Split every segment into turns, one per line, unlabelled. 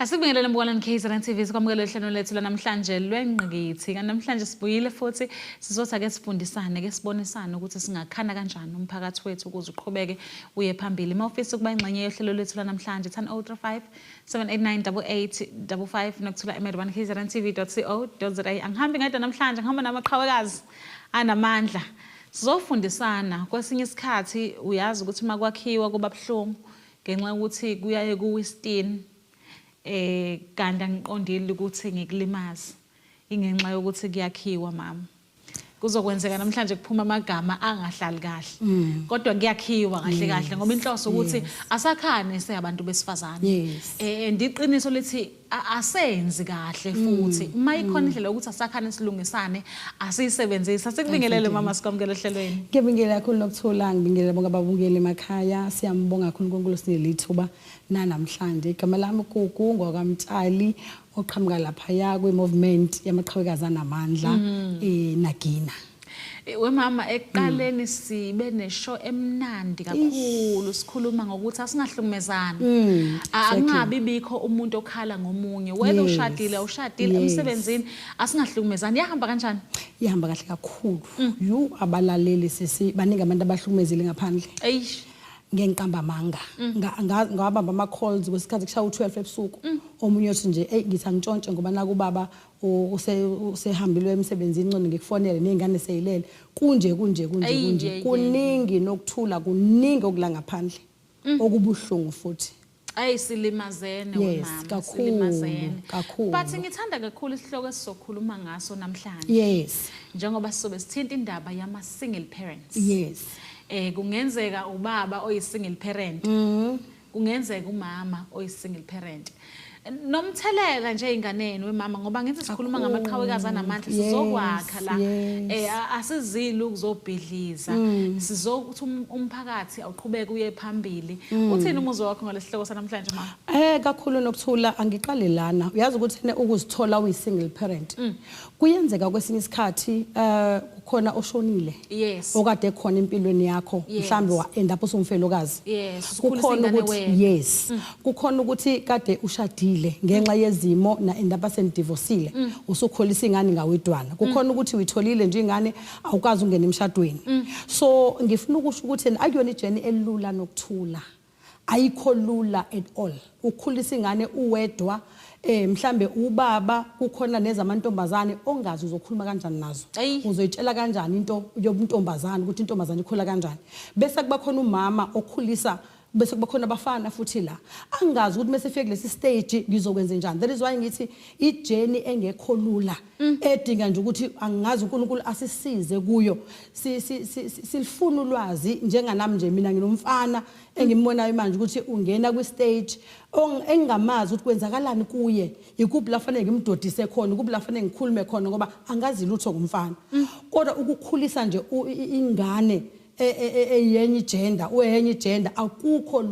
Asibingelele mbukwana KZN TV sikwamukela uhlelo lethu lanamhlanje lwengqikithi. Namhlanje sibuyile futhi sizothi ake sifundisane ke sibonisane ukuthi singakhana kanjani umphakathi wethu ukuze uqhubeke uye phambili. Mawufisa ukuba ingxenye yohlelo lethu lanamhlanje 035 789 8855 nokuthola email kzntv.co.za. Angihambi ngedwa namhlanje ngihamba namaqhawekazi anamandla. Sizofundisana kwesinye isikhathi uyazi ukuthi makwakhiwa kuba buhlungu ngenxa yokuthi kuyaye kuwistini kanti angiqondile ukuthi ngikulimazi ingenxa yokuthi kuyakhiwa mama. Kuzokwenzeka namhlanje kuphuma amagama angahlali kahle kodwa kuyakhiwa kahle kahle ngoba inhloso ukuthi asakhane seyabantu besifazane ndiqiniso lithi asenzi kahle futhi uma ikhona indlela ukuthi asakhane silungisane asiyisebenzise. Asikubingelele mama sikwamukela ehlelweni.
Ngibingelela kakhulu nokuthola ngibingelela bonke ababukeli emakhaya siyambonga kakhulu uNkulunkulu sinelithuba namhlanje. Igama lami Gugu ngwakamtshali oqhamuka lapha kwe movement yamaqhawekazi anamandla Nagina.
We mama ekuqaleni sibe neshow emnandi kakhulu sikhuluma ngokuthi asingahlukumezani. Angabi bikho umuntu okhala ngomunye wena ushadile awushadile emsebenzini asingahlukumezani. Yahamba kanjani?
Yahamba kahle kakhulu. Abalaleli sisi baningi abantu abahlukumezile ngaphandle. Ngenqamba manga ngabamba ama calls kwesikhathi kushaya u12 ebusuku omunye othi nje ngithi angitshontshe ngoba naku baba usehambilwe emsebenzini ncane ngikufonele nezingane seyilele kunje kuningi nokuthula kuningi okula ngaphandle okubuhlungu futhi
silimazene wemama silimazene but ngithanda kakhulu isihloko esizokhuluma ngaso namhlanje njengoba sizobe sithinta indaba yama single parents. Kungenzeka ubaba oyisingle parent kungenzeka umama oyisingle parent nomthelela nje inganeni wemama ngoba ngithi sikhuluma ngamaqhawekazi anamandla sizokwakha la asizili ukuzobhidliza sizokuthi umphakathi awuqhubeke uye phambili. Uthini umuzwa wakho ngalesihloko sanamhlanje mama?
Kakhulu nokuthula angiqale lana uyazi ukuthi ukuzithola uyisingle parent kuyenzeka kwesinye isikhathi kukhona oshonile okade khona empilweni yakho mhlambe waenda up usumfelokazi kukhona ukuthi kukhona ukuthi kade ushadile ngenxa yezimo na end up sendivorcile usukholisa ingane ngawedwana kukhona ukuthi uyitholile nje ingane awukazi ungena emshadweni. So ngifuna ukusho ukuthi akuyona ijeni elula nokuthula ayikho lula at all ukukhulisa ingane uwedwa mhlambe ubaba kukhona nezamantombazane ongazi uzokhuluma kanjani nazo uzoyitshela kanjani into yobuntombazane ukuthi intombazane ikhula kanjani bese kuba khona umama okhulisa bese kuba khona abafana futhi la angazi ukuthi mase fike kulesi stage ngizokwenza njani. That is why ngithi ijeni engekho lula edinga nje ukuthi angazi uNkulunkulu asisize kuyo silifuna ulwazi njenganami nje mina nginomfana engimbonayo manje ukuthi ungena kwi stage engingamazi ukuthi kwenzakalani kuye ikuphi la fanele ngimdodise khona ukuphi la fanele ngikhulume khona ngoba angazi lutho ngumfana kodwa ukukhulisa nje ingane eyenye gender akukho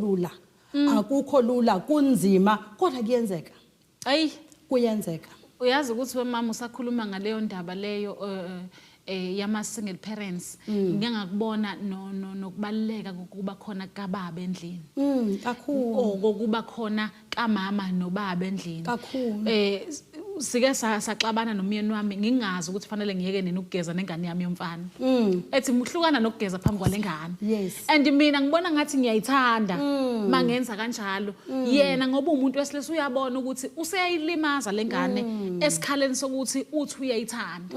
lula kunzima kodwa kuyenzeka kuyenzeka.
Uyazi ukuthi wemama usakhuluma ngaleyo ndaba leyo yama single parents ngiyangakubona nokubaleka kokuba khona kababa endlini
kakhulu
kokuba khona kamama nobaba endlini sike saxabana nomyeni wami ngingazi ukuthi fanele ngiyeke nini ukugeza nengane yami yomfana ethi muhlukana nokugeza phambi kwalengane and mina ngibona ngathi ngiyayithanda mangenza kanjalo yena ngoba umuntu wesilisa uyabona ukuthi useyayilimaza lengane esikhaleni sokuthi uthi uyayithanda.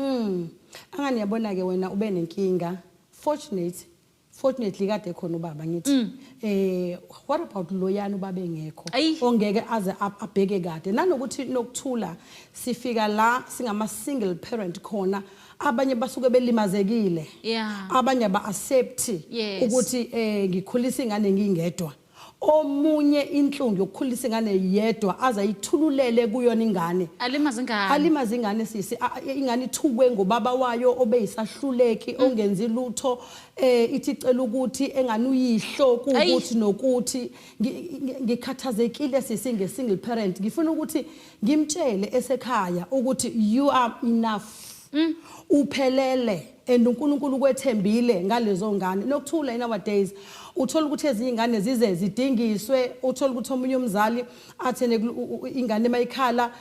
Angani yabona ke wena ube nenkinga fortunately kade khona ubaba ngithi what about loyana ubaba engekho ongeke aze abheke kade nanokuthi nokuthula sifika la singama single parent khona abanye basuke belimazekile abanye ba accept ukuthi ngikhulisa ingane ngingedwa omunye inhlungu yokukhulisa ingane yedwa azayithululele kuyona ingane alimazi ingane sisi ingane ithukwe ngobaba wayo obeyisahluleki ongenzi lutho ithi cela ukuthi engane uyihlo ukuthi nokuthi ngikhathazekile sisi ngesingle parent ngifuna ukuthi ngimtshele esekhaya ukuthi you are enough uphelele and uNkulunkulu kwethembile ngalezo ngane nokuthula nowadays uthola ukuthi ezinye ingane zize zidingiswe uthola ukuthi omunye umzali athene ingane mayikhala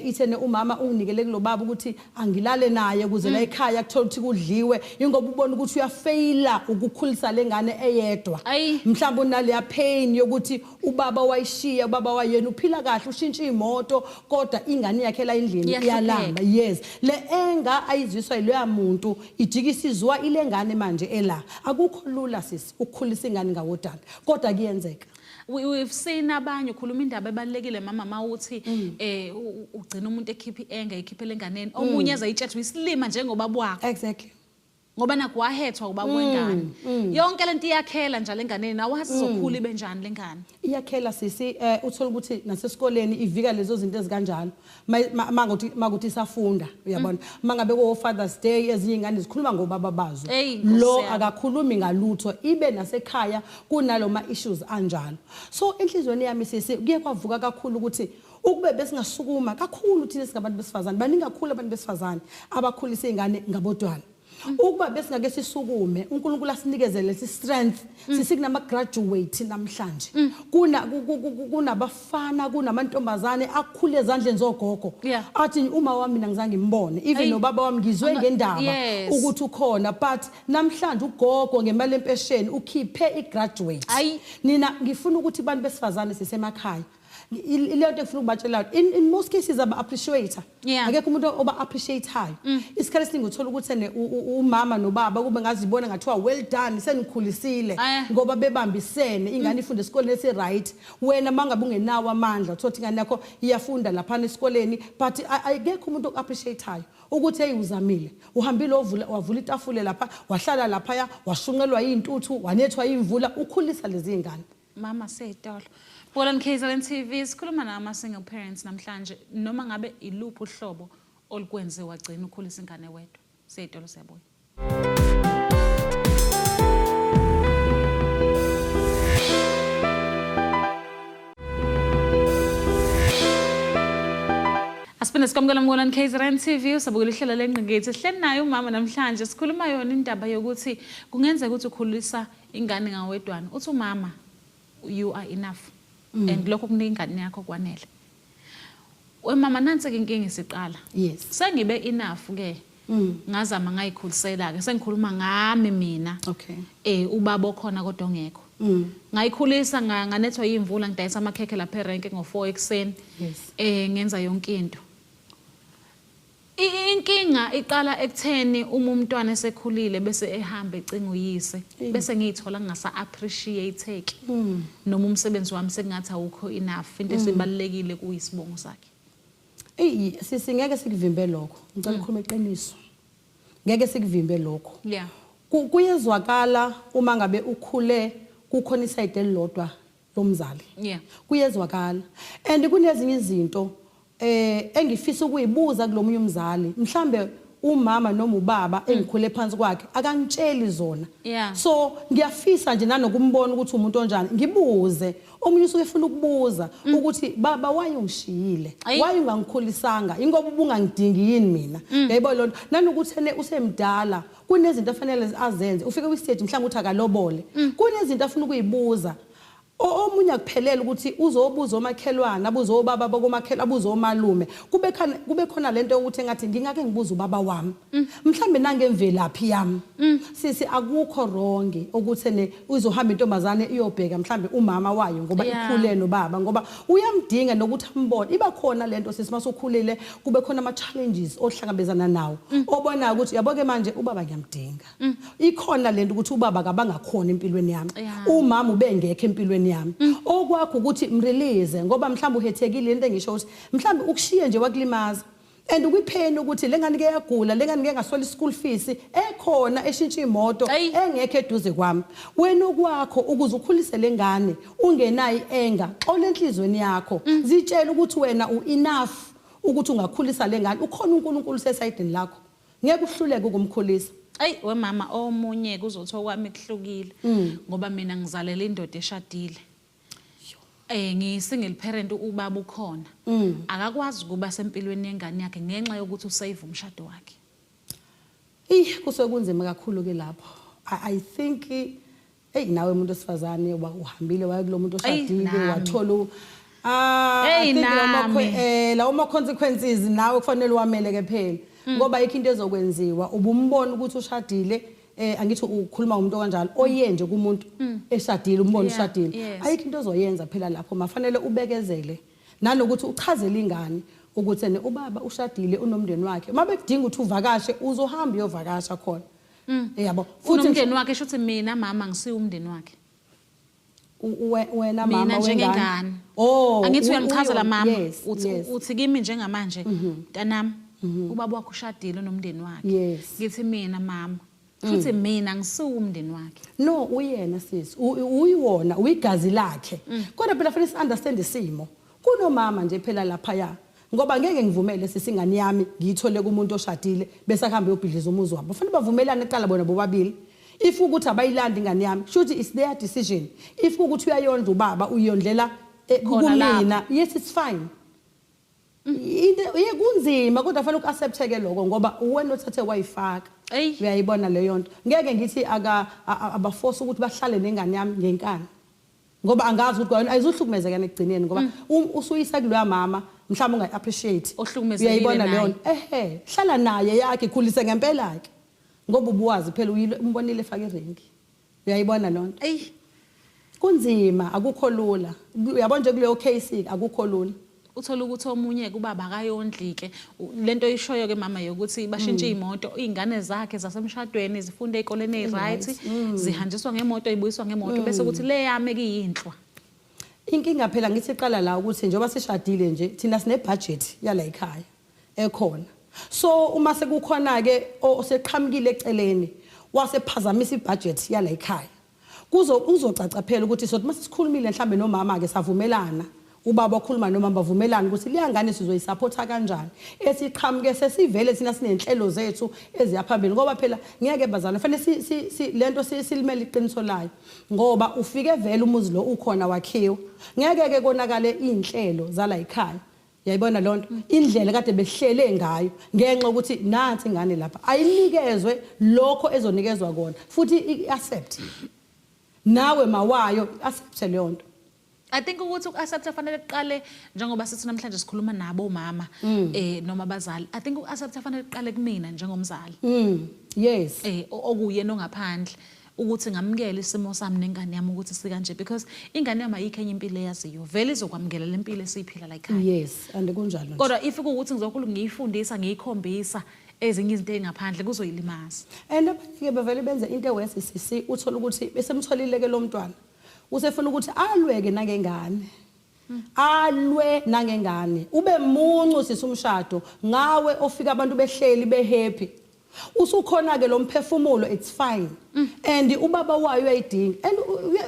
ithene umama unginikele kulobaba ukuthi angilale naye ukuze la ekhaya kuthola ukuthi kudliwe ingoba ubona ukuthi uyafaila ukukhulisa lengane eyedwa mhlawumbe unale pain yokuthi ubaba wayishiya ubaba wayena uphila kahle ushintsha imoto kodwa ingane yakhe la endlini iyalamba yes le enga ayizwiswa yiloya muntu ijikisizwa ilengane manje ela akukho lula sisi ukukhulisa ingane ngawodala kodwa kuyenzeka
we've seen abanye ukhuluma indaba ebalekile mama mawuthi ugcina umuntu ekhipha enga ekhiphele enganeni omunye ezayitshethwa isilima njengoba bwakho
exactly
ngoba nakwahethwa ubaba wengane yonke lento iyakhela njalo enganeni awazi zokhula ibe njani lengane
iyakhela sisi uthola ukuthi nasesikoleni ivika lezo zinto ezikanjalo makuthi isafunda uyabona mangabe ko Father's Day ezinye ingane zikhuluma ngobaba bazo lo akakhulumi ngalutho ibe nasekhaya kunaloma issues anjalo so enhlizweni yami sisi kuye kwavuka kakhulu ukuthi ukube besingasukuma kakhulu thina singabantu besifazane baningi kakhulu abantu besifazane abakhulisa ingane ngabodwana ukuba besingake sisukume uNkulunkulu asinikezele lesi strength sisekunama graduate namhlanje kunabafana kunamantombazane akukhule ezandleni zogogo athi uma wami mina ngizange ngimbone even nobaba wami ngizwe ngendaba ukuthi ukhona but namhlanje ugogo ngemali empesheni ukhiphe igraduate nina ngifuna ukuthi abantu besifazane sisemakhaya ilento ngifuna ukubatshela in most cases aba appreciator akekho umuntu oba appreciateayo isikhathi siningi uthola ukuthi umama nobaba kube ngazibona ngathiwa well done senikhulisile ngoba bebambisene ingane ifunde esikoleni esi right wena mangabe ungenawo amandla uthothi ingane yakho iyafunda lapha esikoleni but akekho umuntu oappreciateayo ukuthi hey uzamile uhambile wavula itafule lapha wahlala lapha washunqelwa izintuthu wanethwa imvula ukhulisa lezi ingane
mama seyitolo Bolan KZN TV sikhuluma nama single parents namhlanje noma ngabe iluphi uhlobo olukwenze wagcina ukhulisa ingane wedwa seyitolo siyabuya Asipende sikwamukela Bolan KZN TV usabukela ihlelo lengqingithi sihleli naye umama namhlanje sikhuluma yona indaba yokuthi kungenzeka ukuthi ukhulisa ingane ngawedwana uthi umama you are enough and lokho kunika ingane yakho kwanele wemama nansi ke inkinga isiqala
yes
sengibe enough ke ngazama ngayikhulisela ke sengikhuluma ngami mina
okay
ubaba okhona kodwa ongekho ngayikhulisa nganethwa imvula ngidayisa amakhekhe lapha erenke ngo4 ekseni ngenza yonke into inkinga iqala ekutheni uma umntwana esekhulile bese ehamba ecinga uyise bese ngiyithola ngasa appreciateki noma umsebenzi wami sekungathi awukho enough into esibalekile kuyisibongo sakhe
singeke sikuvimbe lokho ngicela ukukhuluma iqiniso ngeke sikuvimbe lokho
yeah
kuyezwakala uma ngabe ukhule kukhona iside elilodwa lomzali
yeah
kuyezwakala and kunezinye izinto engifisa ukuyibuza kulomunye umzali mhlambe umama noma ubaba engikhule phansi kwakhe akangitsheli zona so ngiyafisa nje nanokumbona ukuthi umuntu onjani ngibuze omunye usuke efuna ukubuza ukuthi baba wayungishiyile wayungangikhulisanga ingoba ubungangidingi yini mina yayibona lonto nanokuthi usemdala kunezinto afanele azenze ufike kwistage mhlawumbe uthi akalobole kunezinto afuna ukuyibuza omunye akuphelela ukuthi uzobuza omakhelwana abuzo obaba bokomakhelwa abuzo omalume kube khona lento ukuthi ngathi ngingake ngibuza ubaba wami mhlambe nangemvelaphi yami sisi akukho wrong ukuthi uzohamba intombazane iyobheka mhlambe umama wayo ngoba ikhule nobaba ngoba uyamdinga nokuthi ambone iba khona lento sisi masukhulile kube khona ama challenges ohlangabezana nawo obona ukuthi yaboke manje ubaba ngiyamdinga ikhona lento ukuthi ubaba kabangakhona empilweni yami umama ubengekho empilweni yami okwakho ukuthi mrelease ngoba mhlawumbe uhethekile into engisho ukuthi mhlawumbe ukushiye nje wakulimaza and ukwipheni ukuthi lengane ke yagula lengane ke ngasola school fees ekhona eshintsha imoto engekho eduze kwami wena okwakho ukuze ukhulise lengane ungenayi enga olenhlizweni yakho zitshela ukuthi wena enough ukuthi ungakhulisa lengane ukhona uNkulunkulu sesayidini lakho ngeke uhluleke ukumkhulisa
wemama omunye kuzothiwa kwami kuhlukile ngoba mina ngizalela indoda eshadile ngisingle parent ubaba ukhona akakwazi ukuba sempilweni yengane yakhe ngenxa yokuthi usave umshado wakhe
Kusekunzima kakhulu ke lapho. I think nawe umuntu osifazane uhambile waye kulomuntu oshadile wathola lawo consequences nawe kufanele wamele ke phela ngoba ayikho into ezokwenziwa ubumbono ukuthi ushadile angithi ukhuluma ngomuntu kanjalo oyenje kumuntu eshadile umbona ushadile ayikho into ozoyenza phela lapho mafanele ubekezele nanokuthi uchazele ingane ukuthi ene ubaba ushadile unomndeni wakhe mabe kudinga ukuthi uvakashe uzohamba uyovakasha khona yabo
futhi umndeni wakhe shuthi mina mama ngisiyo umndeni wakhe
wena mama
wengane angithi uyamchazela mama uthi kimi njengamanje mntanami ubaba wakho ushadile unomndeni wakhe ngithi mina mama futhi mina ngisiyo umndeni wakhe
no uyena sisi uyiwona uyigazi lakhe kodwa phela fanele understand isimo kunomama nje phela lapha ya ngoba ngeke ngivumele sisingane yami ngiyithole kumuntu oshadile bese ahambe uyobhidliza umuzi wabo fanele bavumelane eqala bona bobabili if ukuthi abayilanda ingane yami should is their decision if ukuthi uyayondla ubaba uyondlela kumina yes it's fine kunzima kodwa fanele uaccepteke lokho ngoba uwena othathe wayifaka uyayibona leyo nto ngeke ngithi abaforce ukuthi bahlale nengane yami ngenkani ngoba angazi ukuthi ayizuhlukumezeka nekugcineni ngoba usuyisa kuloya mama mhlawumbe ungayi appreciate uyayibona leyo nto hlala naye yakhe khulise ngempela yakhe ngoba ubuwazi phela umbonile efaka irenki uyayibona lonto kunzima akukho lula uyabona nje kuleyo case akukho lula
uthola ukuthi omunye kubaba akayondlike lento ishoyo ke mama yokuthi bashintshe imoto izingane zakhe zasemshadweni zifunda ezikoleni eziright zihanjiswa ngemoto ibuyiswa ngemoto bese kuthi le yami kuyinhlwa
inkinga phela ngithi iqala la ukuthi njengoba sishadile nje thina sine budget yala ekhaya ekhona so uma sekukhona ke oseqhamukile eceleni wasephazamisa ibudget yala ekhaya uzocaca phela ukuthi sothi mase sikhulumile mhlambe nomama ke savumelana ubaba okhuluma nomama bavumelana ukuthi liyangane sizoyisupporta kanjani esiqhamuke sesivele thina sinenhlelo zethu eziyaphambili ngoba phela ngeke bazana fanele lento silimela iqiniso layo ngoba ufike vele umuzi lo ukhona wakhiwa ngeke ke konakale inhlelo zala ekhaya yayibona lonto indlela kade behlele ngayo ngenxa ukuthi nansi ingane lapha ayinikezwe lokho ezonikezwa kona futhi iaccept nawe mawayo accept leyo nto
I think ukuthi uaccept fanele kuqale njengoba sithi namhlanje sikhuluma nabo mama noma abazali I think uaccept fanele kuqale kumina njengomzali
yes
okuyena ongaphandle ukuthi ngamukele isimo sami nengane yami ukuthi sikanje because ingane yami ayikho enye impilo eyaziyo vele izokwamukela lempilo esiyiphila la ekhaya
yes and kunjalo nje
kodwa if ukuthi ngizokhuluma ngiyifundisa ngiyikhombisa ezinye izinto ezingaphandle kuzoyilimaza
and abanye bevele benze into ewesisi uthola ukuthi besemtholile ke lo mntwana usefuna ukuthi alweke nangengane alwe nangengane ube muncu sisumshado ngawe ofika abantu behleli behappy usukhona ke lo mphefumulo it's fine and ubaba wayo uyayidinga and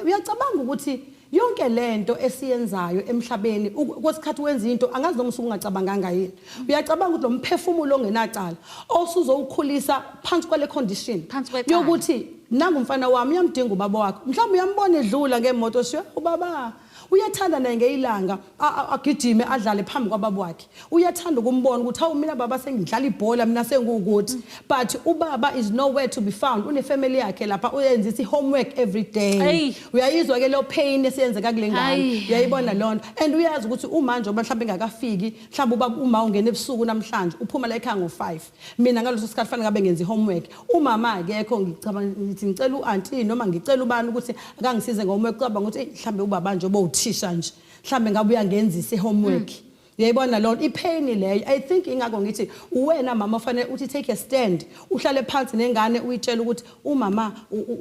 uyacabanga ukuthi yonke lento esiyenzayo emhlabeni kwesikhathi wenza into angazi noma usungacabanganga yini uyacabanga ukuthi lo mphefumulo ongenacala osuzowukhulisa phansi kwale condition yokuthi nangu umfana wami uyamdinga ubaba wakhe mhlawumbe uyambona edlula ngemoto siyo ubaba uyathanda naye ngeilanga agijime adlale phambi kwababa wakhe uyathanda ukumbona ukuthi hawu mina baba sengidlala ibhola mina sengukuthi but ubaba is nowhere to be found une family yakhe lapha uyenza homework every day uyayizwa ke lo pain esiyenzeka kule ngane uyayibona lonto and uyazi ukuthi uma nje mhlawumbe engakafiki mhlawumbe ubaba uma ungena ebusuku namhlanje uphuma la ekhaya ngo5 mina ngaloso sikhathi fanele ngabe ngenza homework umama akekho ngicabanga ngithi ngicela uauntie noma ngicela ubani ukuthi akangisize ngohomework cabanga ukuthi mhlawumbe ubaba nje thisha nje mhlambe ngabe uyangenzisa homework uyayibona lo ipain leyo I think ingakho ngithi uwena mama ufanele uthi take a stand uhlale phansi nengane uyitshela ukuthi umama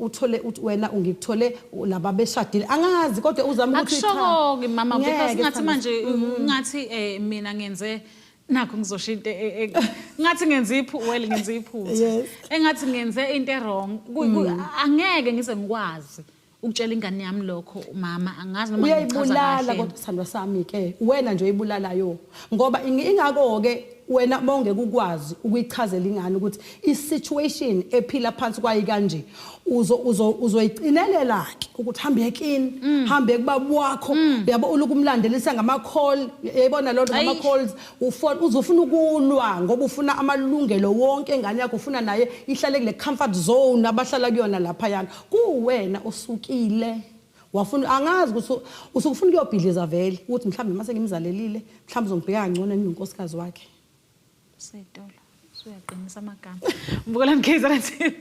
uthole wena ungikuthole laba beshadile angazi kodwa uzama ukuthi
akusho mama because ngathi manje ngathi mina ngenze nakho ngizoshinta ngathi ngenza iphutha engathi ngenze into wrong angeke ngize ngikwazi ukutshela ingane yami lokho mama angazi noma ngichaza kahle
uyayibulala kodwa sithandwa sami ke wena nje uyibulalayo ngoba ingako ke wena bonke ukwazi ukuyichazela ingane ukuthi isituation ephila phansi kwayi kanje uzoyiqinelela ke ukuthi hambe yekini hambe kubaba wakho uyabo ulukumlandelisa ngama call yayibona lonto ngama calls uzofuna ukulwa ngoba ufuna amalungelo wonke ingane yakho ufuna naye ihlale kule comfort zone abahlala kuyona lapha yana kuwena osukile wafuna angazi ukuthi usukufuna ukuyobhidliza vele ukuthi mhlambe mase ngimzalelile mhlambe uzongibheka kangcono ninkosikazi wakhe
Seyitolo usuyaqinisa amagama Mbukelani KZN TV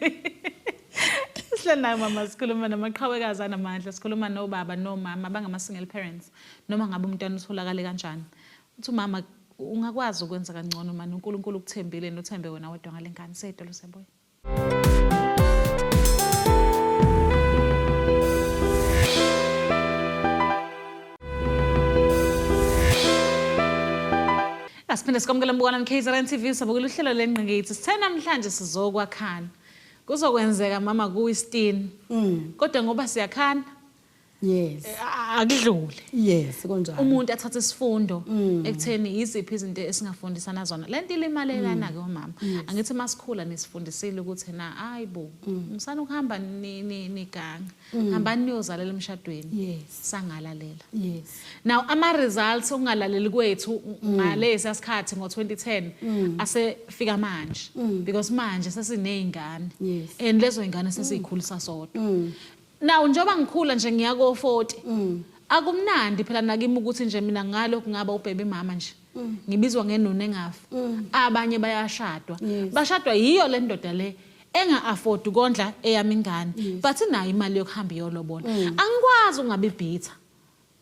Sihleli nayo mama sikhuluma namaqhawekazi anamandla sikhuluma nobaba nomama bangama single parents noma ngabe umntwana utholakale kanjani uthi mama ungakwazi ukwenza kangcono manje uNkulunkulu ukuthembile nothembe wena wedwa ngalengane Seyitolo sebuya Asiphinde sikwamukela Mbukelani KZN TV sabukela uhlelo lengqingithi sithe namhlanje sizokwakhana kuzokwenzeka mama kuWestini kodwa ngoba siyakhana
yes
akudlule
yes konjalo
umuntu athatha isifundo ekutheni iziphi izinto esingafundisana zona lento ilimalelana ke mama angithi masikhula nisifundisile ukuthi na hayibo umsana ukuhamba niganga hambani niyozalela emshadweni
yes
sangalalela
yes
now ama results ungalaleli kwethu ngalesi asikhathi ngo2010 asefika manje because manje sesinezingane and lezo ingane sesiyikhulisa sodwa Now njoba ngikhula nje ngiya ko 40 akumnandi phela nakimi ukuthi nje mina ngalo kungaba ubaby mama nje ngibizwa ngenona engafi abanye bayashadwa bashadwa yiyo le ndoda le enga afford ukondla eyami ingane but inayo imali yokuhamba iyolobola angikwazi ungabe bitter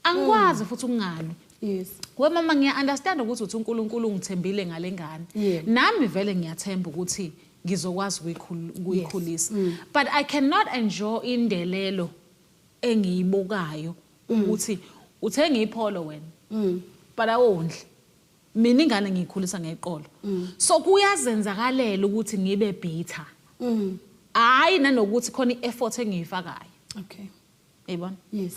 angikwazi futhi ukungalu
yes
wemama ngiya understand ukuthi uthi uNkulunkulu ungithembile ngalengane nami vele ngiyathemba ukuthi ngizokwazi ukuyikhulisa but I cannot enjoy indelelo engiyibokayo ukuthi uthenga ipholo wena but awondli mina ingane ngiyikhulisa ngeqolo so kuyazenzakalela ukuthi ngibe bitter hayi nanokuthi khona ieffort engiyifakayo
okay
yibona
yes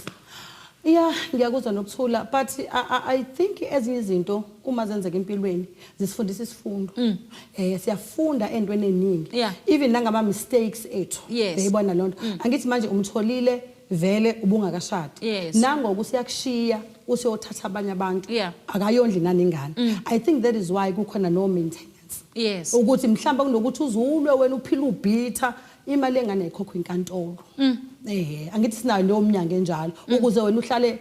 Yeah, ngiyakuzwa nokuthula but I think ezinye izinto uma zenzeka empilweni zisifundisa isifundo. Siyafunda endweni eningi. Even nangama mistakes ethu. Uyayibona lonto. Angithi manje umtholile vele ubungakashadi. Nangoku siyakushiya usiyothatha abanye abantu. Akayondli naningane. I think that is why kukhona no maintenance. Ukuthi mhlamba kunokuthi uzulwe wena uphila ubitha imali engane ikhokho inkantolo. Angithi sinayo leyo mnyango enjalo ukuze wena uhlale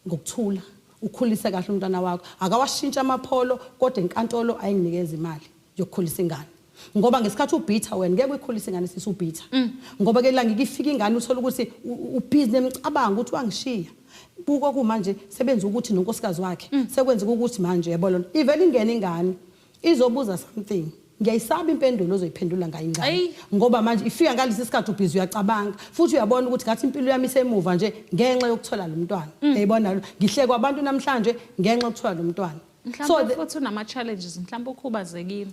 ngokuthula ukhulise kahle umntwana wakho akawashintsha amapholo kodwa inkantolo ayinginikeza imali yokukhulisa ingane ngoba ngesikhathi ubitha wena ngeke uyikhulise ingane sisi ubitha ngoba ke la ngikifika ingane uthola ukuthi ubhizi nemcabanga ukuthi wangishiya buko kumanje sebenza ukuthi nonkosikazi wakhe sekwenza ukuthi manje yabona ivele ingene ingane izobuza something ngiyayisaba impendulo ozoyiphendula ngayo ingane ngoba manje ifika ngalesi sikhathi ubhizi uyacabanga futhi uyabona ukuthi ngathi impilo yami isemuva nje ngenxa yokuthola lo mntwana uyayibona ngihlekwa abantu namhlanje ngenxa yokuthola lo mntwana
mhlawumbe futhi unama challenges mhlawumbe ukhubazekile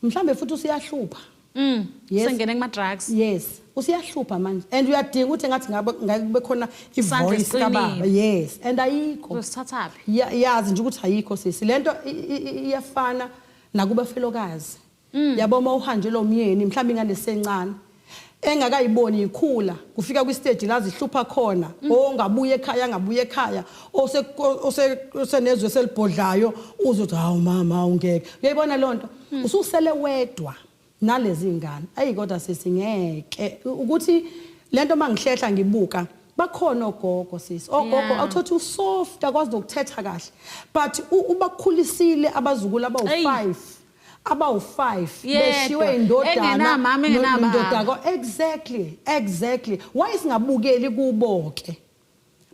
mhlawumbe futhi usiyahlupha
sengene kuma drugs
yes usiyahlupha manje and uyadinga ukuthi ngathi ngabe khona ivoice kababa yes and ayikho
usithathaphi
yazi nje ukuthi ayikho sisi lento iyafana nakuba felokazi yaboma uhanjelo umyeni mhlawumbe ingane sencane engakayiboni ikhula kufika kwi stage la zihlupha khona ongabuye ekhaya osenezwe selibhodlayo uzothi hawu mama ungeke uyayibona lonto ususele wedwa nalezi ingane ayikodwa sesingeke ukuthi lento mangihlehla ngibuka bakhona ogogo sisi ogogo awuthothi usoft akwazi ukuthetha kahle but ubakhulisile abazukulu abawu5 beshiwe indodana nendodako exactly why singabukeli kuboke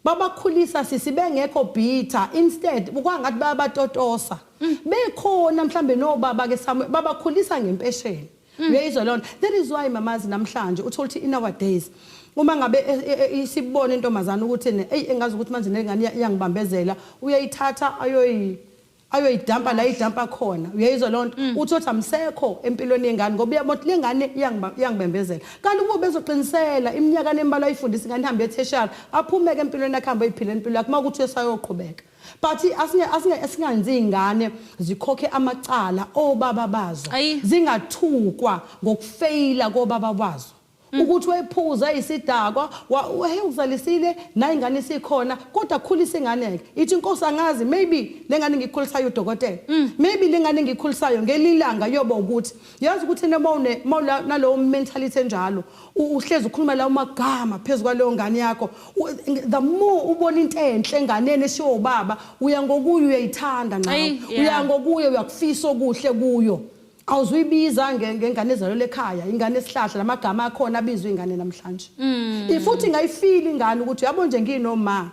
babakhulisa sisi bengekho bitter instead ukwangathi bayabatotosa bekhona mhlambe nobaba ke babakhulisa ngempesheni uyayizwa lona that is why mamazi namhlanje uthola ukuthi in nowadays uma ngabe isibona intombazana ukuthi engazi ukuthi manje nengane iyangibambezela uyayithatha ayoyidampa la idampa khona uyayizwa lonto uthothi amsekho empilweni yengane ngoba uyabona lengane iyangibambezela kanti kube bezoqinisela iminyaka nembalwa ayifundisa ingane ihambe etheshara aphumeke empilweni yakhe hambe eyiphile impilo yakhe makuthi usayoqhubeka but asingenzi ingane zikhokhe amacala obaba bazo zingathukwa ngokufeyila kobaba bazo ukuthi wayiphuza isidakwa uzalisile na ingane isikhona kodwa khulisa ingane ithi inkosi angazi maybe lengane ngikhulisayo udokotela maybe lengane ngikhulisayo ngelilanga yoba ukuthi yazi ukuthi nalo mentality enjalo uhlezi ukhuluma la umagama phezulu kwaleyo ngane yakho the more ubona into enhle enganeni eshiwo ubaba uya ngokuyo uyayithanda nawe uya ngokuyo uyakufisa okuhle kuyo awuzuyibiza ngengane ezalwe ekhaya ingane esihlahla lamagama akhona abizwe ingane namhlanje ifuthi ngayifili ingane ukuthi yabo nje nginoma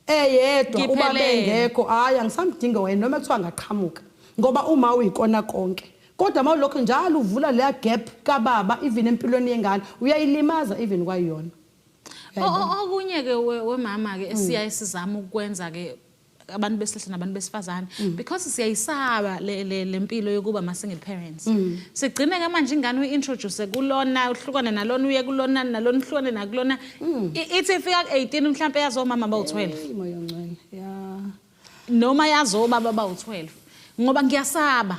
eyedwa uba bengekho hayi angisamdinga wena noma kuthiwa ngaqhamuka ngoba uma uyikona konke kodwa mawulokho njalo uvula leya gap kababa even empilweni yengane uyayilimaza even kwayiyona
okunye ke wemama ke esiya sizama ukwenza ke abantu besilisa nabantu besifazane because siyayisaba lempilo yokuba ama single parents sigcine ke manje ingane uintroduce kulona uhlukane nalona uye kulona nalona uhlukane nakulona ithi ifika ku18 mhlawumbe yazomama bawu12
moyo ngcwele
noma yazobaba bawu12 ngoba ngiyasaba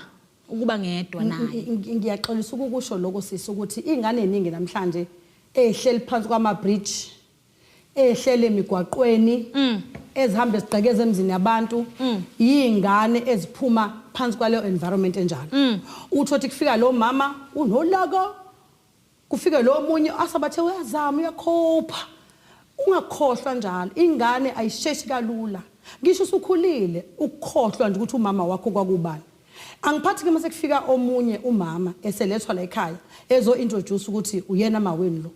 ukuba ngedwa naye
ngiyaxolisa ukusho lokho sisi ukuthi ingane eningi namhlanje ehleli phansi kwama bridge ehlele emigwaqweni ezihamba ezigqekeza emzini yabantu yingane eziphuma phansi kwaleyo environment enjalo uthothi kufika lo mama unolaka kufika lo munye asabathe uyazama uyakhopha ungakhohlwa njalo ingane ayisheshi kalula ngisho usukhulile ukukhohlwa nje ukuthi umama wakho kwakubani angiphathi ke mase kufika omunye umama eselethwa la ekhaya ezo introduce ukuthi uyena maweni lo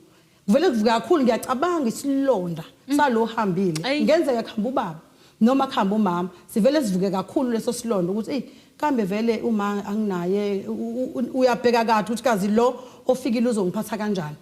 vele kuvuka kakhulu ngiyacabanga isilonda salo hambile ngenzeka khamba ubaba noma khamba umama sivele sivuke kakhulu leso silonda ukuthi kambe vele uma anginaye uyabheka kathi ukuthi kazi lo ofikile uzongiphatha kanjani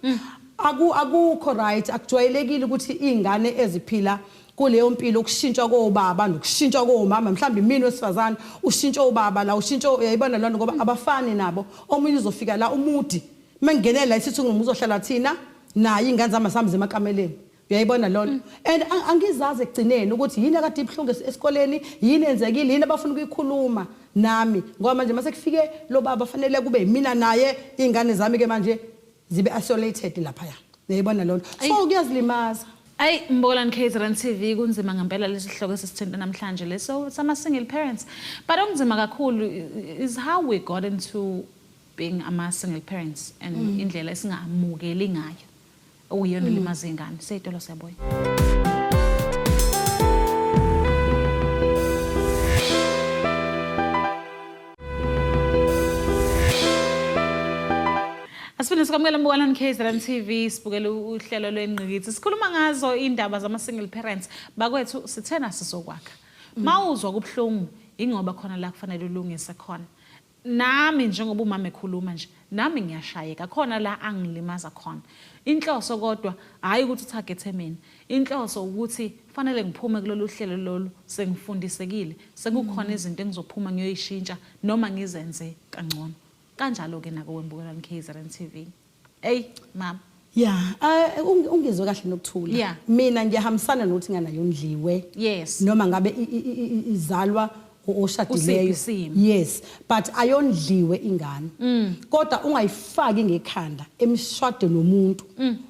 akukho right akujwayelekile ukuthi izingane eziphila kuleyo mpilo ukushintsha kobaba nokushintsha komama mhlawumbe imini wesifazane ushintsha ubaba la ushintsha uyayibona lona ngoba abafani nabo omunye uzofika la umudi mengenela isithi uzohlala thina naye ingane zami sambize emakameleni uyayibona lona and angizazi ekugcineni ukuthi yini akade ibhlungu esikoleni yini enzekile yini abafuna ukuyikhuluma nami ngoba manje mase kufike lo baba fanele kube yimina naye izingane zami ke manje zibe isolated lapha ya uyayibona lona so kuyazilimaza
Mbokolani KZN TV kunzima ngempela lesihloko esisithinta namhlanje leso sama single parents but okunzima kakhulu is how we got into being ama single parents and indlela esingamukeli ngayo okuyona limaza ingane seyitolo siyaboya Asifuna sikamukela Mbokolani KZN TV sibukele uhlelo lwengqikithi sikhuluma ngazo indaba zama single parents bakwethu sithena sizokwakha mawuzwa kubhlungu ingoba khona la kufanele ulungise khona nami njengoba umama ekhuluma nje nami ngiyashayeka khona la angilimaza khona inhloso kodwa hayi ukuthi target mina inhloso ukuthi fanele ngiphume kulolu hlelo lolu sengifundisekile sekukhona izinto engizophuma ngiyoyishintsha noma ngizenze kangcono kanjalo ke nako weMbokolani KZN TV mama
ungizwe kahle nokuthula mina ngiyahambisana nokuthi nganayo undliwe noma ngabe izalwa oshadileyo yes but ayondliwe ingane kodwa ungayifaki ngekhanda emshado nomuntu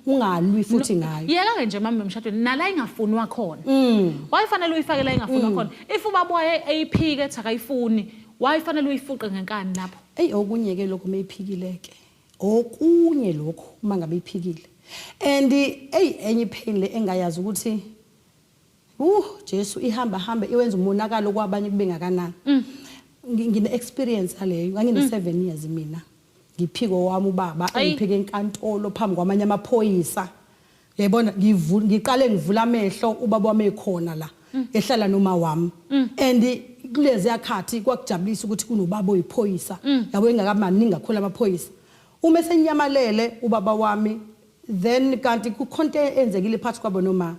ungalwi futhi ngayo
yeka nje mama emshadweni nala ingafunwa khona wayifanele uyifake la ingafunwa khona if ubaboye eyiphike ethi akayifuni wayifanele uyifuqe ngenkani lapho
okunye ke lokho mayiphikileke okunye lokho uma ngabe iphikile and enye pain le engayazi ukuthi Jesu ihamba iwenza umonakalo kwabanye kubengakanani ngine experience yaleyo ngine 7 years mina ngiphiko wami ubaba engiphike enkantolo phambi kwamanye amaphoyisa uyayibona ngiqale ngivula amehlo ubaba wami ekhona la ehlala noma wami and kulezi yakhathi kwakujabulisa ukuthi kunobaba oyiphoyisa yabo engakamaningi kakhulu amaphoyisa uma esenyamalele ubaba wami then kanti kukhonto enzekile phakathi kwabo noma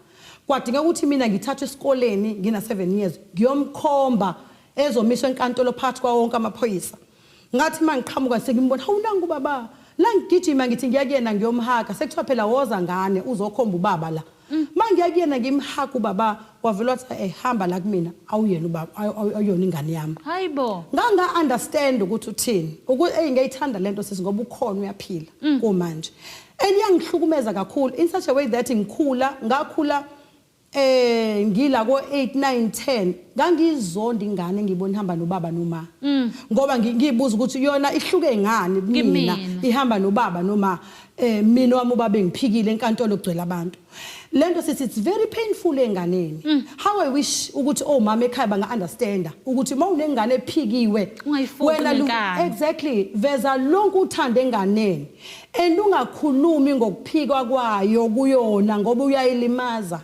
kwadinga ukuthi mina ngithathwe esikoleni ngina 7 years ngiyomkhomba ezomiswa enkantolo phakathi kwa wonke amaphoyisa ngathi mangiqhamuka sengimbona hawunanga ubaba la ngigijima ngithi ngiyakuyena ngiyomhaka sekuthiwa phela woza ngane uzokhomba ubaba la mangiyakuyena ngimhaka ubaba wavela wathi hamba la kumina awuyena ubaba awuyona ingane yami
hayibo
nganga understand ukuthi uthini ukuthi ngiyayithanda lento sisi ngoba ukhona uyaphila kumanje engiyangihlukumeza kakhulu in such a way that ngakhula ngila ko 8 9 10 ngangizonda ingane ngibona ihamba nobaba noma ngoba ngibuza ukuthi yona ihluke ngani mina ihamba nobaba noma mina wami ubaba engiphikile enkantolo kugcwele abantu lento sithi it's very painful enganeni how I wish ukuthi mama ekhaya banga understand ukuthi mawunengane ephikiwe wena exactly veza lonke uthanda enganeni ungakhulumi ngokuphikwa kwayo kuyona ngoba uyayilimaza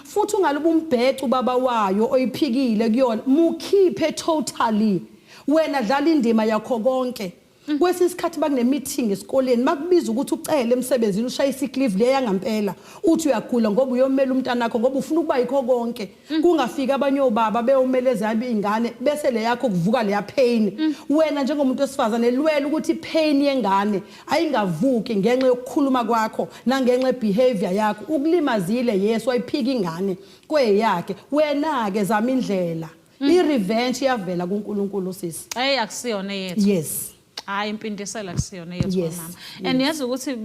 futhi ungaluba umbheco baba wayo oyiphikile kuyona mukhiphe totally wena dlala indima yakho konke kwesisikhathi bakune meeting esikoleni makubiza ukuthi ucele emsebenzini ushaya isick leave leya ngampela uthi uyagula ngoba uyomela umntana wakho ngoba ufuna ukuba yikho konke kungafika abanye obaba beyomeleze yabe ingane bese le yakho kuvuka leya pain wena njengomuntu osifazane lwela ukuthi pain yengane ayingavuki ngenxa yokukhuluma kwakho nangenxa behavior yakho ukulimazile yeso ayiphika ingane kweyakhe wena ke zama indlela i-revenge iyavela kuNkulunkulu sisi
akusiyona yethu
yes
hayi impindisela kusiyona yethu mama and yazi ukuthi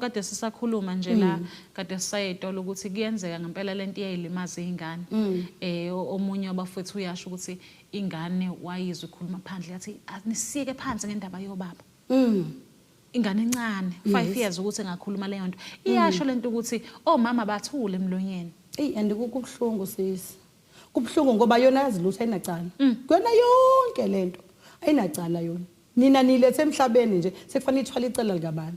kade sisakhuluma nje la kade sisayithola ukuthi kuyenzeka ngempela lento iyayilimaza izingane omunye wabafethu uyasho ukuthi ingane wayizwe ikhuluma phandle yathi anisike phansi ngendaba yobaba ingane encane 5 years ukuthi engakhuluma leyo nto iyasho lento ukuthi omama bathule emlonyeni
and kubhlungu sisi kubhlungu ngoba yona yazilutha ayinacala kuyona yonke lento ayinacala yona nina nilethe emhlabeni nje sekufanele ithwala icala likabani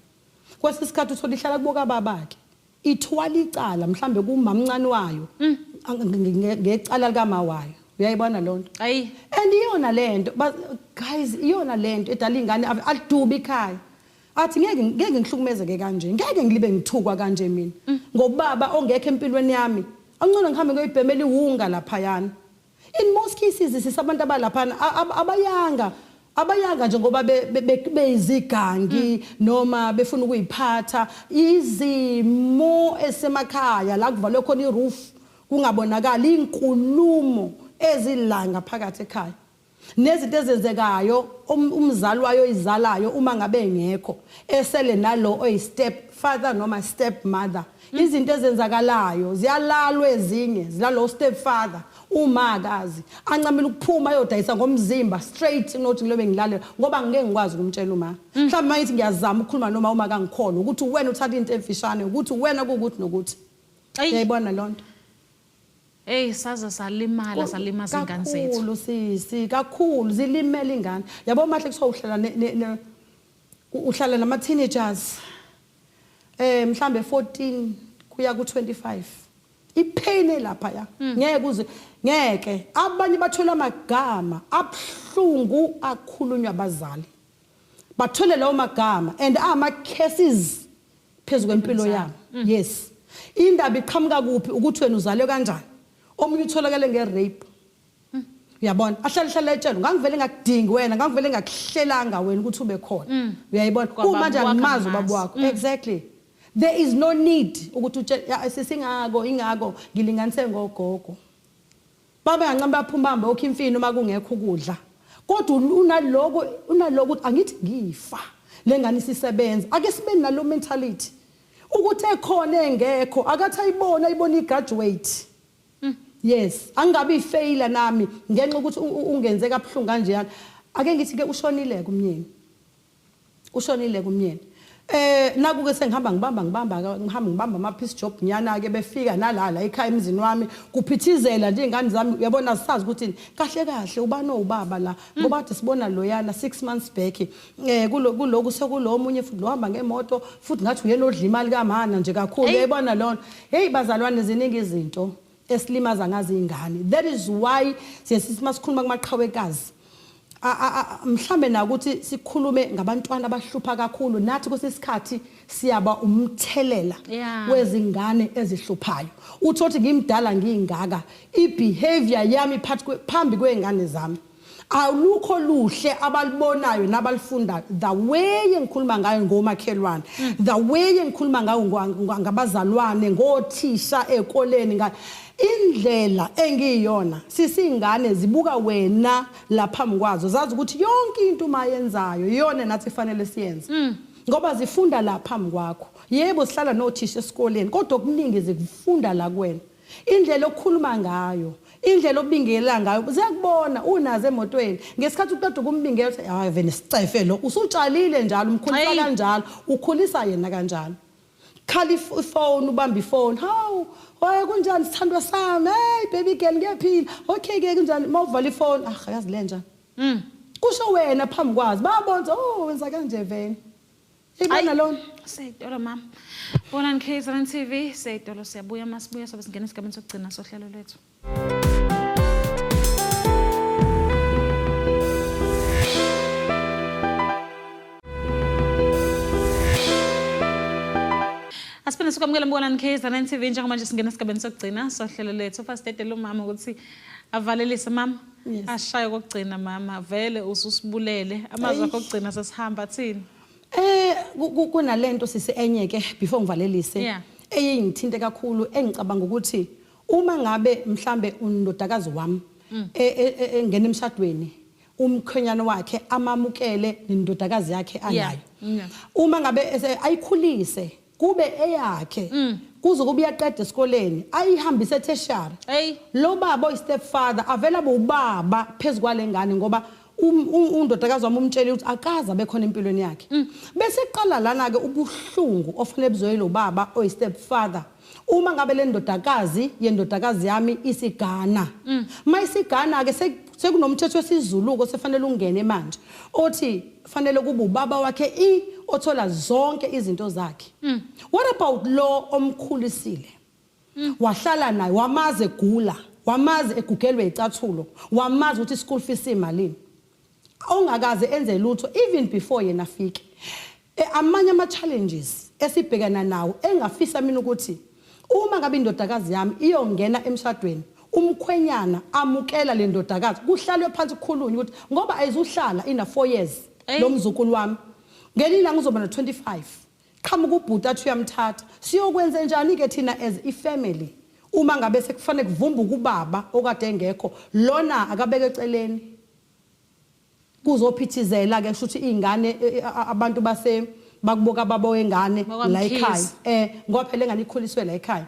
kwesisikhathi uthola ihlala kuboka babakhe ithwala icala mhlambe kumamncane wayo ngecala likama wayo uyayibona lonto
ayi
and iyona lento guys iyona lento edala ingane alidubi ikhaya athi ngeke ngihlukumezeke kanje ngeke ngilibe ngithukwa kanje mina ngobaba ongekho empilweni yami angcono ngihambe ngoyibhemela ihunga lapha yana in most cases sisabantu abalaphana abayanga nje ngoba beyizigangi noma befuna ukuyiphatha izimo esemakhaya la kuvalwe khona iroof kungabonakala inkulumo ezilanga phakathi ekhaya nezinto ezenzekayo umzali wayo izalayo uma ngabe engekho esele nalo oyi step father noma step mother izinto ezenzakalayo ziyalalwa ezinye zilalo step father umakazi ancamela ukuphuma ayodayisa ngomzimba straight nothi ngilobe ngilalela ngoba ngeke ngikwazi ukumtshela uma mhlawumbe mayithi ngiyazama ukukhuluma noma uma kangikhona ukuthi wena uthatha into emfishane ukuthi wena kukuthi nokuthi uyayibona lonto
saza salimaza ingane zethu
kakhulu sisi kakhulu zilimela ingane yabo mahle kusohlala uhlala nama teenagers mhlambe 14 kuya ku 25 ipain lapha ya ngeke abanye bathola amagama abhlungu akhulunywa abazali bathole lawo magama and ama cases phezulu kwempilo yabo yes indaba iqhamuka kuphi ukuthi wena uzalwe kanjani omunye utholakale ngerape uyabona ahlala etshela ngangivele ngakudingi wena ngangivele ngakuhlelanga wena ukuthi ube khona uyayibona manje angimazi ubaba wakho exactly there is no need ukuthi utshela ingako ngilinganise ngogogo baba ngancamba baphumamba okhimfini uma kungekho ukudla kodwa unaloko angithi ngifa lengane isisebenza ake sibe nalo mentality ukuthi ekhona engekho akathi ayibona igraduate yes angabe ifailure nami ngenxa ukuthi ungenze kabuhlungu kanjeyana ake ngithi ke ushonile kumnyeni nakuke sengihamba ngibamba ama piece job nyana ke befika nalala ekhaya emzini wami kuphithizela nje ingane zami uyabona sisazi ukuthi kahle ubani obaba la ngoba kade sibona loyana 6 months back kuloku sekulo omunye futhi lohamba ngemoto futhi ngathi uyena odla imali kamana nje kakhulu uyayibona lona hey bazalwane ziningi izinto esilimaza ngazi ingane that is why siyasithi masikhuluma kumaqhawekazi mhlambe na ukuthi sikhulume ngabantwana abahlupha kakhulu nathi kusesikhathi siyaba umthelela wezingane ezihluphayo uthothi ngimdala ngingaka ibehavior yami phambi kwezingane zami Alukho luhle abalibonayo nabalifundayo the way engikhuluma ngayo ngomakhelwane the way engikhuluma ngayo ngabazalwane ngothisha ekoleni indlela engiyona sisingane zibuka wena lapha mkwazo zazi ukuthi yonke into mayenzayo iyona nathi fanele siyenze ngoba zifunda lapha mkwakho yebo sihlala nothisha esikoleni kodwa okuningi zikufunda la kuwena indlela okukhuluma ngayo indlela obingela ngayo ziyakubona unaze emotweni ngesikhathi uqeda ukumbingela uthi hayi vele sicefe lo usutshalile njalo umkhulisa kanjalo ukhulisa yena kanjalo khali ifone ubamba ifone hawu hoye kunjani sithandwa sami hey baby girl ngiyaphila okay ke kunjani mawuvala ifone yazi le njani kusho wena phambi kwazi babonza wenza kanje vele ibona lona
seyitolo mama bona KZN TV seyitolo siyabuya masibuya sobe singena esigabeni sokugcina sohlelo lwethu Asipende sikwamukela mbona KZN TV njengoba manje singena esigabeni sokugcina sohlelo lethu first date lo mama ukuthi avalelise mama ashaye kokugcina mama vele ususibulele amazwi akho okugcina sesihamba thini
kunalento sisi enyeke before ngivalelise eyingithinte kakhulu engicabanga ukuthi uma ngabe mhlambe undodakazi wami engena emshadweni umkhwenyana wakhe amamukele indodakazi yakhe anayo uma ngabe ayikhulise kube eyakhe kuze kube yaqeda esikoleni ayihambise tertiary lo baba stepfather avela ubaba phezukwale ngane ngoba undodakazi wami umtshela ukuthi akaza bekhona empilweni yakhe bese iqala lana ke ubuhlungu ofanele buzoyela ubaba stepfather uma ngabe le ndodakazi yendodakazi yami isigana mayisigana ke sekunomthetho wesizuluko sefanele ungene manje othi fanele kube ubaba wakhe othola zonke izinto zakhe what about lo omkhulisile wahlala naye wamaze egula wamaze egugelwe icathulo wamaze ukuthi school fees imalini ongakaze enze lutho even before yena afike amanye ama challenges esibhekana nawo engafisa mina ukuthi uma ngabe indodakazi yami iyongena emshadweni umkhwenyana amukela le ndodakazi kuhlalwe phansi kukhulunywa ukuthi ngoba ayizuhlala ina 4 years lo mzukulu wami ngelila ngizoba na 25 qhamuka ubhuti athi uyamthatha siyokwenza njani ke thina as ifamily uma ngabe sekufanele kuvumba kubaba okade engekho lona akabeke eceleni kuzophithizela ke shuthi izingane abantu bakuboka baba wengane la ekhaya ngoba phela engane ikhuliswe la ekhaya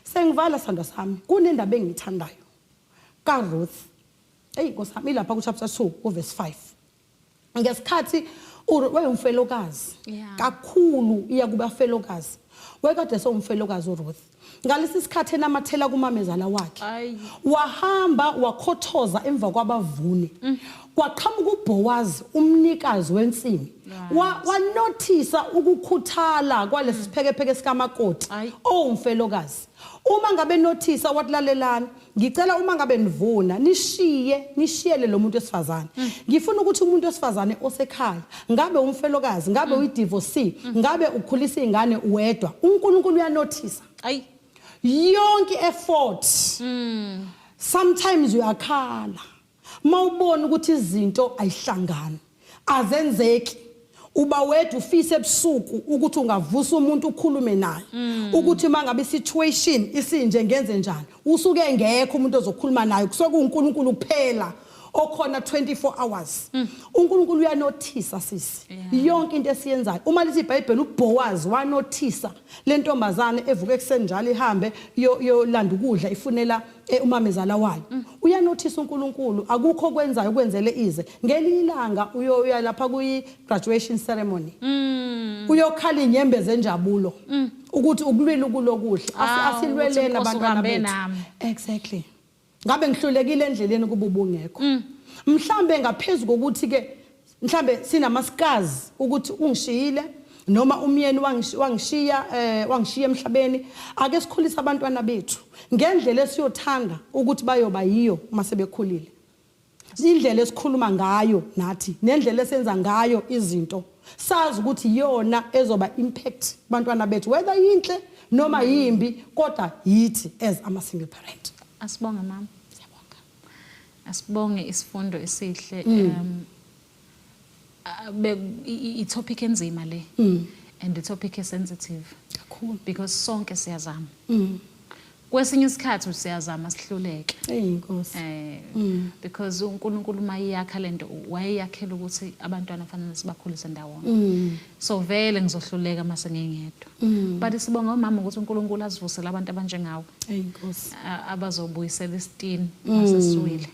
sengivala sandwa sami kunendaba engithandayo kaRuth ngosami lapha ku chapter 2 verse 5 ngesikhathi wayumfelokazi kakhulu iya kuba felokazi wekade somfelokazi uRuth ngalesi sikhathi enamathela kumamezala wakhe wahamba wakhothoza emva kwabavuni kwaqhamuka uBoaz umnikazi wensimi wanothisa ukukhuthala kwalesi siphekepheke sikamakoti umfelokazi uma ngabe nothisa watlalelana ngicela uma ngabe nivuna nishiyele lo muntu wesifazane ngifuna ukuthi umuntu wesifazane osekhaya ngabe umfelokazi ngabe uyidivorce ngabe ukhulisa izingane uwedwa uNkulunkulu uyanothisa yonke effort sometimes uyakhala mawubona ukuthi izinto ayihlangani azenzeki uba wedwa ufise ebusuku ukuthi ungavusa umuntu ukhulume naye ukuthi mangabe situation isinje ngenze njani usuke ngekho umuntu ozokhuluma naye kusuke uNkulunkulu kuphela okhona 24 hours uNkulunkulu uyanothisa sisi yonke into esiyenzayo uma lithi iBhayibheli uBoaz wanothisa lentombazane evuka ekseni njalo ihambe yolanda ukudla ifunela umamezala wayo uyanothisa uNkulunkulu akukho kwenzayo kwenzele ize ngelilanga uyoya lapha kuyi graduation ceremony uyokhala inyembe zenjabulo ukuthi ukulwila ukulokuhle asilwelena abantwana bethu exactly ngabe ngihlulekile endleleni kuba ubungekho mhlambe ngaphezulu kokuthi ke mhlambe sinamaskazi ukuthi ungishiyile noma umyeni wangishiya emhlabeni ake sikhulisa abantwana bethu ngendlela esiyothanda ukuthi bayoba yiyo mase bekhulile indlela esikhuluma ngayo nathi nendlela esenza ngayo izinto sazi ukuthi yona ezoba impact abantwana bethu whether yinhle noma yimbi kodwa yithi as ama single parent
asibonga mama siyabonga Asibonge isifundo esihle i-topic enzima le and the topic is sensitive
kakhulu
because sonke siyazama kwesinye isikhathi siyazama sihluleke
Inkosi
because uNkulunkulu mayiyakha lento wayeyakhela ukuthi abantwana fanele sibakhulise ndawonye so vele ngizohluleka mase ngingedwa but sibonga umama ukuthi uNkulunkulu azivusela abantu abanjengawe
Inkosi
abazobuyisela isitini masesiwile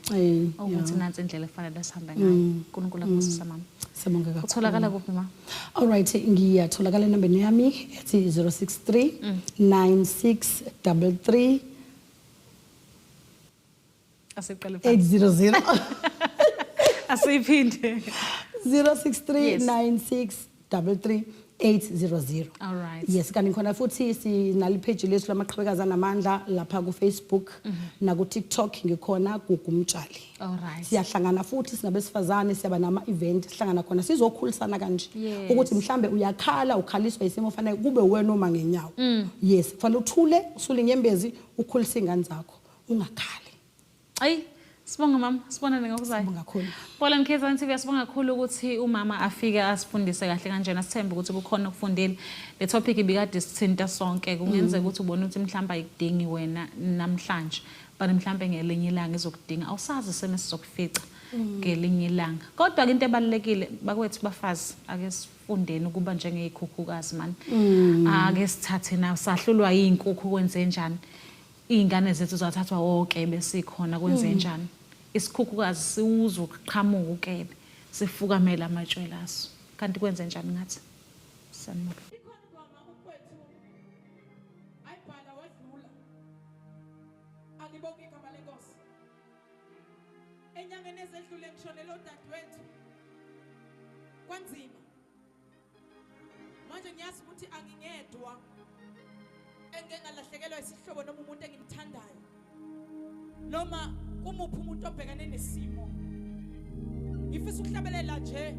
ukuthi nansi indlela efanele sihambe ngayo uNkulunkulu akubusisa mama
Sibonga kakhulu
utholakala kuphi ma
Alright ngiyatholakala enambeni yami ethi 063 9633
asiqale
800
asiphinde
063 800
all right
yes kanti khona futhi sinali page lethu lamaqhubekaza namandla lapha ku Facebook na ku TikTok ngikhona gugumtshali
all right
siyahlangana futhi sinabesifazane siyaba nama event sihlangana khona sizokhulisana kanje ukuthi mhlambe uyakhala ukhaliswa isimo ofanele kube wena uma ngenyawo yes kufanele uthule usule inyembezi ukhulisa ingane zakho ungakhali
ayi sibonga mama sibonane ngokuzayo
sibonga kakhulu
Paula Mkhezane TV sibonga kakhulu ukuthi umama afike asifundise kahle kanjena sithemba ukuthi kukhona ukufundile le topic ibikade sithinta sonke kungenzeka ukuthi ubone ukuthi mhlamba ayikudingi wena namhlanje but mhlambe ngelinye ilanga izokudinga awusazi seme sizokufica ngelinye ilanga kodwa ke into ebalekile bakwethu bafazi ake sifundeni ukuba njengeyikhukhukazi man ake sithathe nawo sahlulwa yinkukhu kwenze njani ingane zethu zathathwa wonke besikhona kwenze njani isikhukhukazi siwuza ukuqhamuka ukebe sifukamela amatshwe laso kanti kwenze njani ngathi sanmuka
ikhona mama ukwethu ayibhala wadlula alibonke igama lenkosi enyangeni ezedlule ngishonela udadewethu kwanzima manje ngiyazi ukuthi angingedwa engengalahlekelwa isihlobo noma umuntu engimthandayo noma kumuphi umuntu obhekane nesimo ngifisa ukuhlabelela nje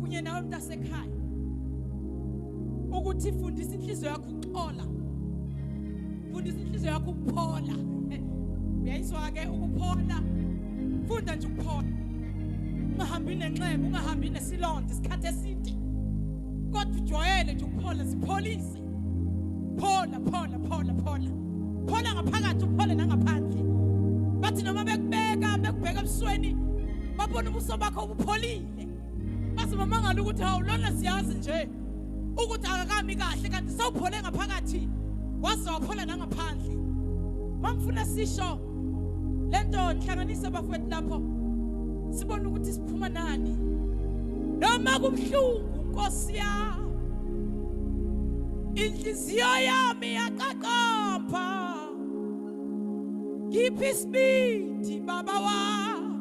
kunye nawe mntasekhaya ukuthi fundisa inhliziyo yakho ukuxola fundisa inhliziyo yakho ukuphola uyayizwa ke ukuphola funda nje ukuphola ungahambi nenxeba ungahambi nesilonda isikhathi eside kodwa ujwayele nje ukuphola sipholise phola phola phola phola phola ngaphakathi uphole nangaphandle bathi noma bekubheka ebusweni babona ubuso bakho ubupholile base mamangala ukuthi hawu lona siyazi nje ukuthi akakami kahle kanti sawuphole ngaphakathi waze waphola nangaphandle mangifuna sisho lento nhlanganisa abafowethu lapho sibona ukuthi siphuma nani noma kubhlungu Nkosi yami inhliziyo yami yaqaqamba ngiphi isibindi baba wami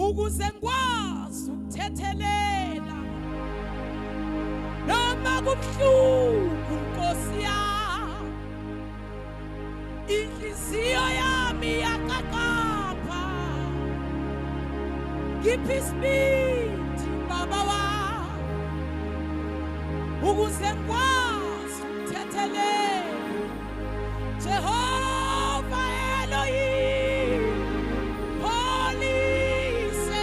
ukuze ngikwazi ukuthethelela noma kubhlungu Nkosi yami inhliziyo yami yaqaqamba ngiphi isibindi baba wami ukuze ngikwazi ukuthethelela Jehova Elohim police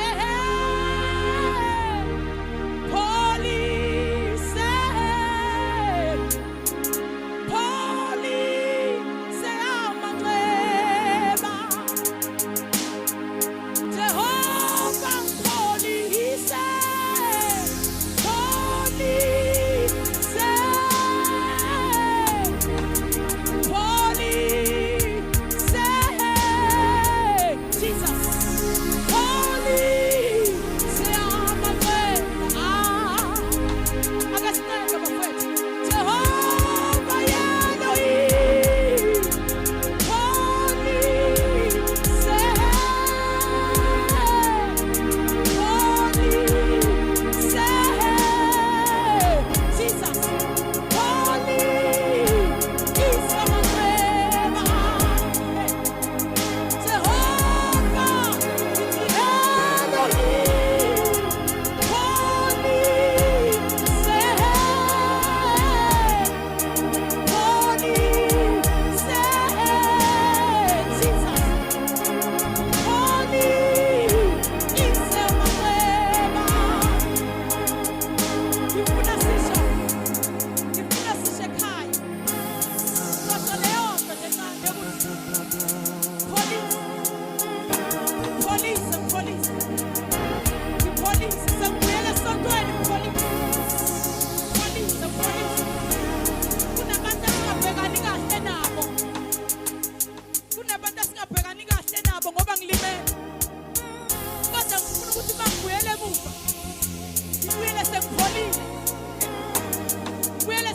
amaceba Jehova police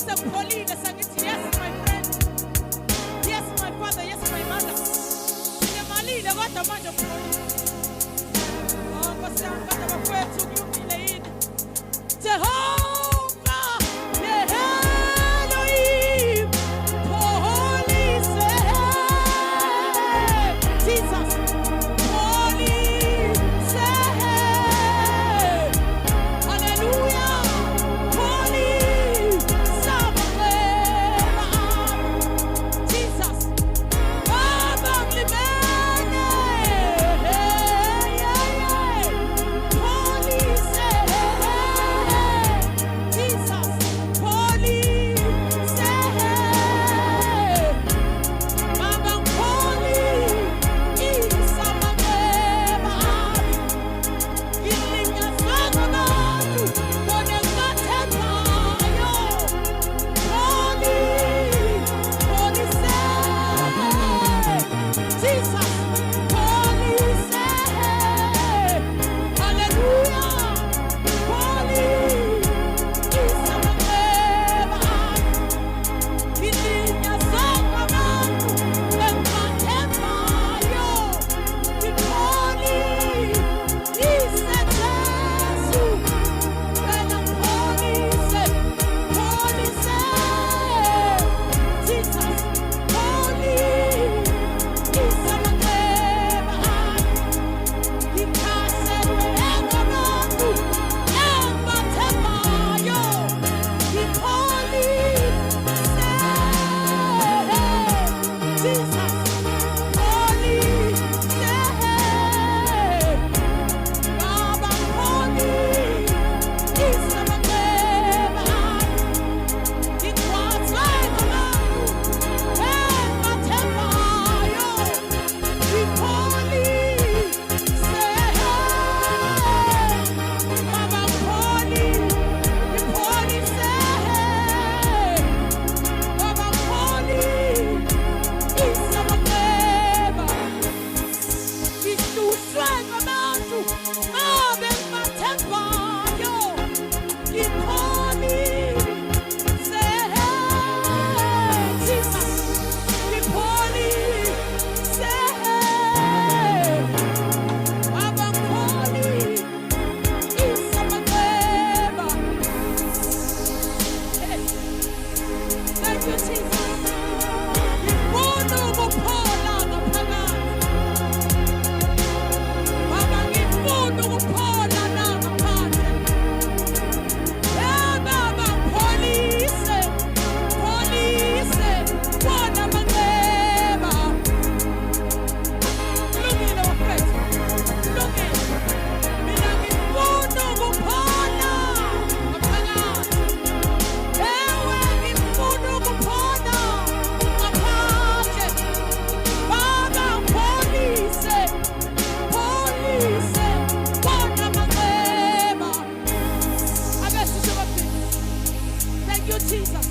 sengipholile sengithi yes my friend, yes my father, yes my mother. Ngemalile kodwa manje ngipholile. Oh Nkosi yami kodwa bafowethu kulungile yini? Jehovah, Elohim, Police, Jesus, Police, Hallelujah, Police, Jesus, Baba Mlimene, Police, Jesus, Police, Baba Police, Isamakeba, Ilinya Sangabantu, Bonengathembayo, Police, Jesus, Police, Hallelujah, Police, Isamakeba, Ilinya Sangabantu, Bonengathembayo, Police, Isethesu, wena Police, Police, Jesus, Police, Isamakeba, Ikhaselwe engabantu, engathembayo, Police, Jesus, Police, Baba Police, Isamakeba, Ikhwathwe ngabantu, engathembayo, Police, Baba Police, Police, Baba Police, Isamakeba, Ihlushwe ngabantu abengathembayo, Police, Jesus, Police, Baba Police, Isamakeba. Thank you, Jesus. Ngifuna ukuphola ngaphakathi. Baba ngifuna ukuphola ngaphandle. Baba Police, Police, bona manxeba. Kulungile bafethu, kulungile. Mina ngifuna ukuphola ngaphakathi. Ewe ngifuna ukuphola ngaphandle. Baba Police, Police, bona manxeba. Ake sisho baphinde. Thank you Jesus.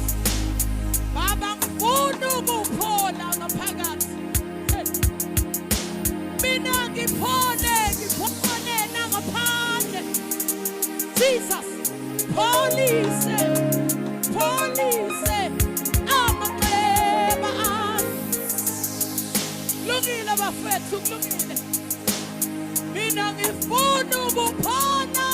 Baba ngifuna ukuphola ngaphakathi. Mina ngiphole nangaphandle. Jesus, Police, Police, amanxeba ami. Kulungile bafethu, kulungile. Mina ngifuna ukuphola